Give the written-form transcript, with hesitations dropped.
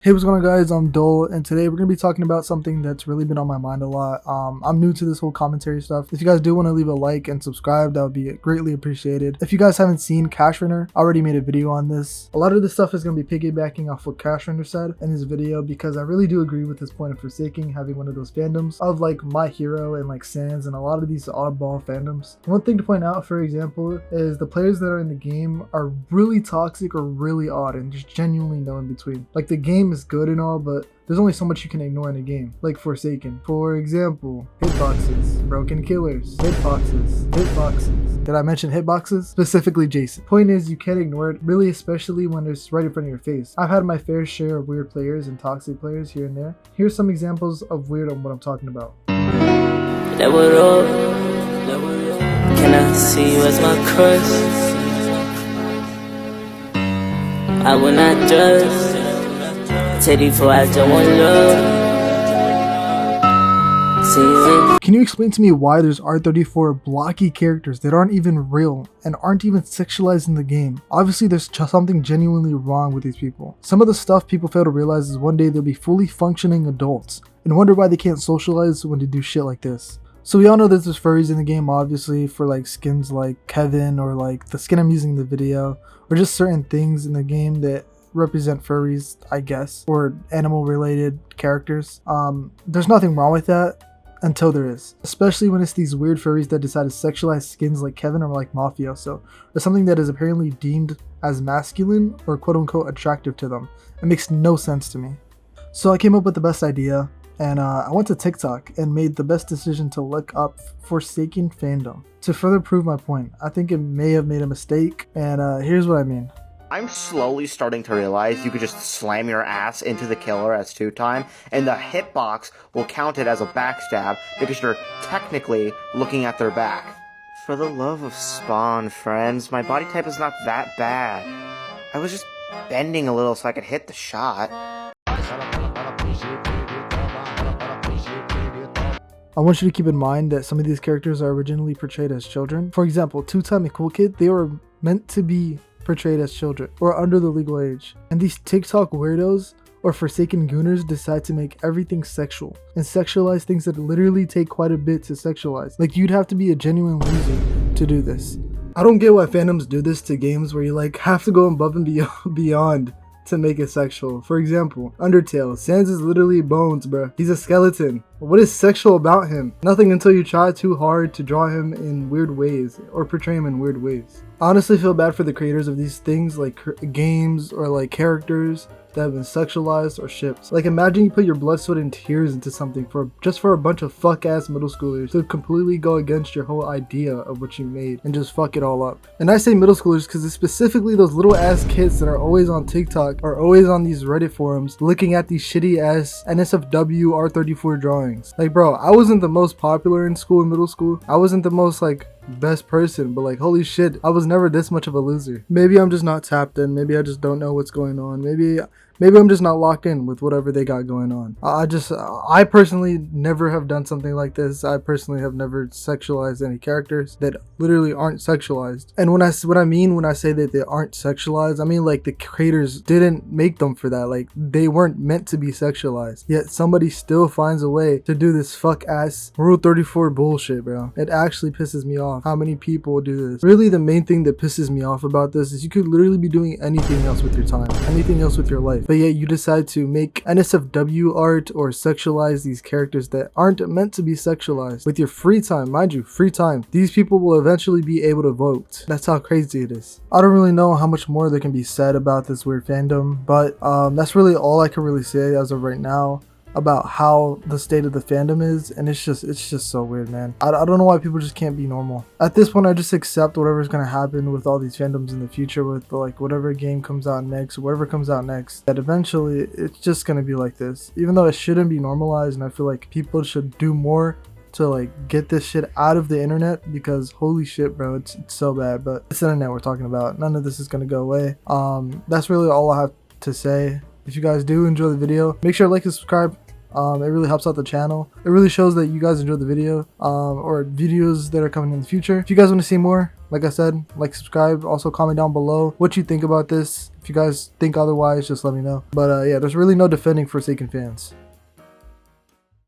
Hey, what's going on, guys? I'm Dole, and today we're going to be talking about something that's really been on my mind a lot. I'm new to this whole commentary stuff. If you guys do want to leave a like and subscribe, that would be greatly appreciated. If you guys haven't seen Cash Runner, I already made a video on this. A lot of this stuff is going to be piggybacking off what Cash Runner said in his video, because I really do agree with his point of Forsaking having one of those fandoms of like My Hero and like Sans and a lot of these oddball fandoms. One thing to point out, for example, is the players that are in the game are really toxic or really odd and just genuinely no in between. Like, the game is good and all, but there's only so much you can ignore in a game, like Forsaken. For example, hitboxes, broken killers, hitboxes. Did I mention hitboxes? Specifically Jason. Point is, you can't ignore it, really, especially when it's right in front of your face. I've had my fair share of weird players and toxic players here and there. Here's some examples of weird on what I'm talking about. Can I see you as my crush? I will not judge. Teddy for I don't want love. Can you explain to me why there's R34 blocky characters that aren't even real and aren't even sexualized in the game? Obviously there's something genuinely wrong with these people. Some of the stuff people fail to realize is one day they'll be fully functioning adults and wonder why they can't socialize when they do shit like this. So we all know that there's furries in the game, obviously, for like skins like Kevin, or like the skin I'm using in the video, or just certain things in the game that represent furries, I guess, or animal related characters. There's nothing wrong with that until there is, especially when it's these weird furries that decide to sexualize skins like Kevin or like Mafioso, or something that is apparently deemed as masculine or quote unquote attractive to them. It makes no sense to me. So I came up with the best idea, and I went to TikTok and made the best decision to look up Forsaken fandom to further prove my point. I think it may have made a mistake, and here's what I mean. I'm slowly starting to realize you could just slam your ass into the killer as 2-time, and the hitbox will count it as a backstab because you're technically looking at their back. For the love of Spawn, friends, my body type is not that bad. I was just bending a little so I could hit the shot. I want you to keep in mind that some of these characters are originally portrayed as children. For example, 2-time and Cool Kid, they were meant to be portrayed as children or under the legal age, and these TikTok weirdos or Forsaken gooners decide to make everything sexual and sexualize things that literally take quite a bit to sexualize. Like, you'd have to be a genuine loser to do this. I don't get why fandoms do this to games where you like have to go above and beyond to make it sexual. For example, Undertale, Sans is literally bones, bruh. He's a skeleton. What is sexual about him? Nothing until you try too hard to draw him in weird ways or portray him in weird ways. I honestly feel bad for the creators of these things, like games or like characters that have been sexualized or shipped. Like, imagine you put your blood, sweat, and tears into something just for a bunch of fuck-ass middle schoolers to completely go against your whole idea of what you made and just fuck it all up. And I say middle schoolers because it's specifically those little ass kids that are always on TikTok or always on these Reddit forums looking at these shitty ass NSFW R34 drawings. Like, bro, I wasn't the most popular in school, in middle school. I wasn't the most like best person, but like, holy shit, I was never this much of a loser. Maybe I'm just not tapped in. Maybe I just don't know what's going on. Maybe I'm just not locked in with whatever they got going on. I personally never have done something like this. I personally have never sexualized any characters that literally aren't sexualized. And when I say that they aren't sexualized, I mean like the creators didn't make them for that. Like, they weren't meant to be sexualized. Yet somebody still finds a way to do this fuck ass Rule 34 bullshit, bro. It actually pisses me off how many people do this. Really, the main thing that pisses me off about this is you could literally be doing anything else with your time, anything else with your life, but yet you decide to make NSFW art or sexualize these characters that aren't meant to be sexualized with your free time. Mind you, free time. These people will eventually be able to vote. That's how crazy it is. I don't really know how much more there can be said about this weird fandom, but that's really all I can really say as of right now about how the state of the fandom is, and it's just so weird, man. I don't know why people just can't be normal. At this point, I just accept whatever's gonna happen with all these fandoms in the future, with like whatever game comes out next, whatever comes out next, that eventually it's just gonna be like this, even though it shouldn't be normalized. And I feel like people should do more to like get this shit out of the internet, because holy shit, bro, it's so bad. But it's the internet we're talking about. None of this is gonna go away. That's really all I have to say. If you guys do enjoy the video, make sure to like and subscribe. It really helps out the channel. It really shows that you guys enjoyed the video, or videos that are coming in the future. If you guys want to see more, like I said, like, subscribe. Also comment down below what you think about this. If you guys think otherwise, just let me know. But yeah, there's really no defending Forsaken fans.